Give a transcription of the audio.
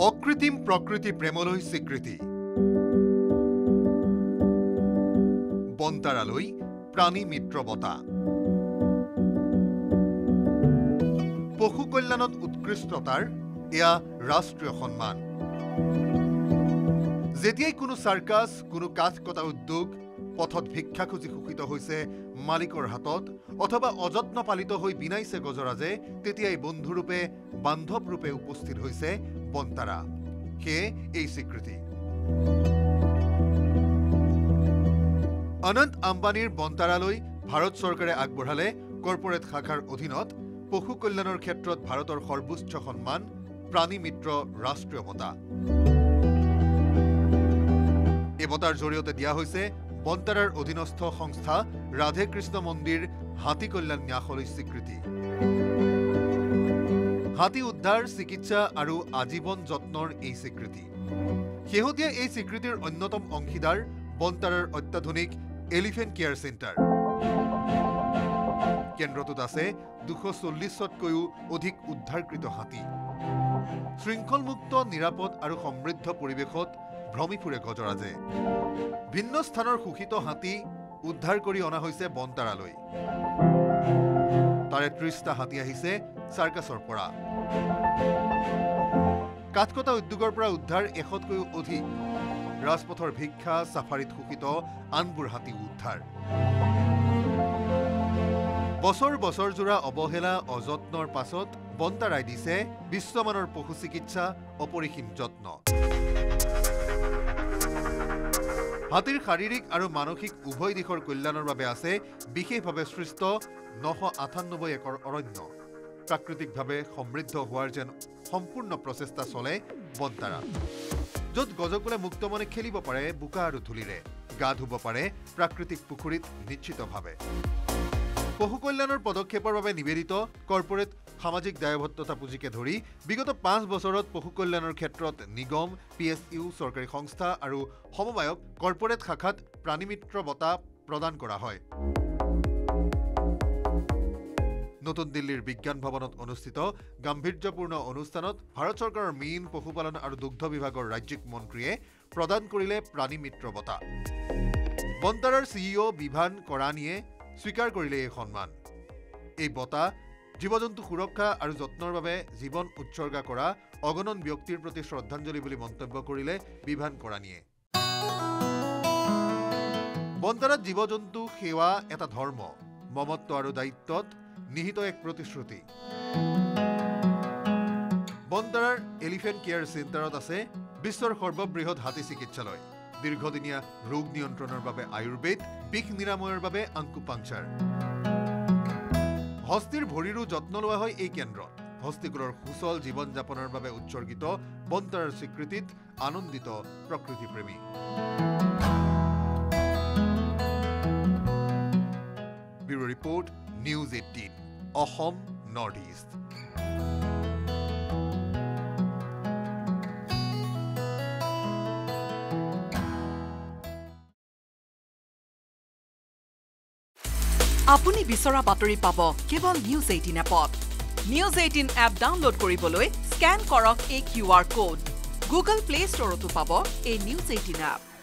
অকৃত্ৰিম প্ৰকৃতি প্ৰেমলৈ স্বীকৃতি বন্তাৰালৈ প্ৰাণী মিত্ৰ বঁটা পশু কল্যাণত উৎকৃষ্টতাৰ এয়া ৰাষ্ট্ৰীয় সন্মান যেতিয়াই কোনো সাৰ্কাছ কোনো কাঠ কটা উদ্যোগ পথত ভিক্ষা খুজি শোষিত হৈছে মালিকৰ হাতত অথবা অযত্ন পালিত হৈ বিনাইছে গজৰাজে তেতিয়াই বন্ধুৰূপে বান্ধৱৰূপে উপস্থিত হৈছে বন্তাৰা কে এই স্বীকৃতি অনন্ত আম্বানীৰ বন্তাৰালৈ ভাৰত চৰকাৰে আগবঢ়ালে কৰ্পোৰেট শাখাৰ অধীনত পশু কল্যাণৰ ক্ষেত্ৰত ভাৰতৰ সৰ্বোচ্চ সন্মান প্ৰাণী মিত্ৰ ৰাষ্ট্ৰীয় বঁটা এই বঁটাৰ জৰিয়তে দিয়া হৈছে বন্তাৰাৰ অধীনস্থ সংস্থা ৰাধে কৃষ্ণ মন্দিৰ হাতী কল্যাণ ন্যাসলৈ স্বীকৃতি হাতী উদ্ধাৰ চিকিৎসা আৰু আজীৱন যত্নৰ এই স্বীকৃতি শেহতীয়া এই স্বীকৃতিৰ অন্যতম অংশীদাৰ বন্তাৰাৰ অত্যাধুনিক এলিফেণ্ট কেয়াৰ চেণ্টাৰ কেন্দ্ৰটোত আছে 240তকৈও অধিক উদ্ধাৰকৃত হাতী শৃংখলমুক্ত নিৰাপদ আৰু সমৃদ্ধ পৰিৱেশত ভ্ৰমি ফুৰে গজৰাজে ভিন্ন স্থানৰ শোষিত হাতী উদ্ধাৰ কৰি অনা হৈছে বন্তাৰালৈ তাৰে 30টা হাতী আহিছে সাৰ্কাছৰ পৰা কাঠকটা উদ্যোগৰ পৰা উদ্ধাৰ 100তকৈও অধিক ৰাজপথৰ ভিক্ষা সাফাৰীত শোষিত আনবোৰ হাতী উদ্ধাৰ বছৰ বছৰ জোৰা অৱহেলা অযত্নৰ পাছত বন্তাৰাই দিছে বিশ্বমানৰ পশু চিকিৎসা অপৰিসীম যত্ন হাতীৰ শাৰীৰিক আৰু মানসিক উভয় দিশৰ কল্যাণৰ বাবে আছে বিশেষভাৱে সৃষ্ট 998 একৰ অৰণ্য প্ৰাকৃতিকভাৱে সমৃদ্ধ হোৱাৰ যেন সম্পূৰ্ণ প্ৰচেষ্টা চলে বন্তাৰা য'ত গজকুলে মুক্তমনে খেলিব পাৰে বোকা আৰু ধূলিৰে গা ধুব পাৰে প্ৰাকৃতিক পুখুৰীত নিশ্চিতভাৱে পশু কল্যাণৰ পদক্ষেপৰ বাবে নিবেদিত কৰ্পোৰেট সামাজিক দায়বদ্ধতা পুঁজিকে ধৰি বিগত 5 বছৰত পশু কল্যাণৰ ক্ষেত্ৰত নিগম PSU চৰকাৰী সংস্থা আৰু সমবায়ক কৰ্পোৰেট শাখাত প্ৰাণীমিত্ৰ বঁটা প্ৰদান কৰা হয় নতুন দিল্লীৰ বিজ্ঞান ভৱনত অনুষ্ঠিত গাম্ভীৰ্যপূৰ্ণ অনুষ্ঠানত ভাৰত চৰকাৰৰ মীন পশুপালন আৰু দুগ্ধ বিভাগৰ ৰাজ্যিক মন্ত্ৰীয়ে প্ৰদান কৰিলে প্ৰাণীমিত্ৰ বঁটা বন্তাৰাৰ CEO বিভান কৰাণীয়ে স্বীকাৰ কৰিলে এই সন্মান এই বঁটা জীৱ-জন্তু সুৰক্ষা আৰু যত্নৰ বাবে জীৱন উৎসৰ্গা কৰা অগণন ব্যক্তিৰ প্ৰতি শ্ৰদ্ধাঞ্জলি বুলি মন্তব্য কৰিলে বিভান কৰাণীয়ে বন্তাৰাত জীৱ-জন্তু সেৱা এটা ধৰ্ম মমত্ব আৰু দায়িত্বত নিহিত এক প্ৰতিশ্ৰুতি বন্তাৰাৰ এলিফেণ্ট কেয়াৰ চেণ্টাৰত আছে বিশ্বৰ সৰ্ববৃহৎ হাতী চিকিৎসালয় দীৰ্ঘদিনীয়া ৰোগ নিয়ন্ত্ৰণৰ বাবে আয়ুৰ্বেদ বিষ নিৰাময়ৰ বাবে আংকুপাংচাৰ হস্তিৰ ভৰিৰো যত্ন লোৱা হয় এই কেন্দ্ৰত হস্তিকুলৰ সুচল জীৱন যাপনৰ বাবে উৎসৰ্গিত বন্তাৰাৰ স্বীকৃতিত আনন্দিত প্ৰকৃতিপ্ৰেমী bureau report news 18 Assam north east আপুনি বিচৰা বাতৰি পাব কেৱল নিউজ 18 এপত নিউজ 18 এপ ডাউনলোড কৰিবলৈ স্ক্যান কৰক এই QR কোড গুগল প্লে ষ্টৰতো পাব এই নিউজ 18 এপ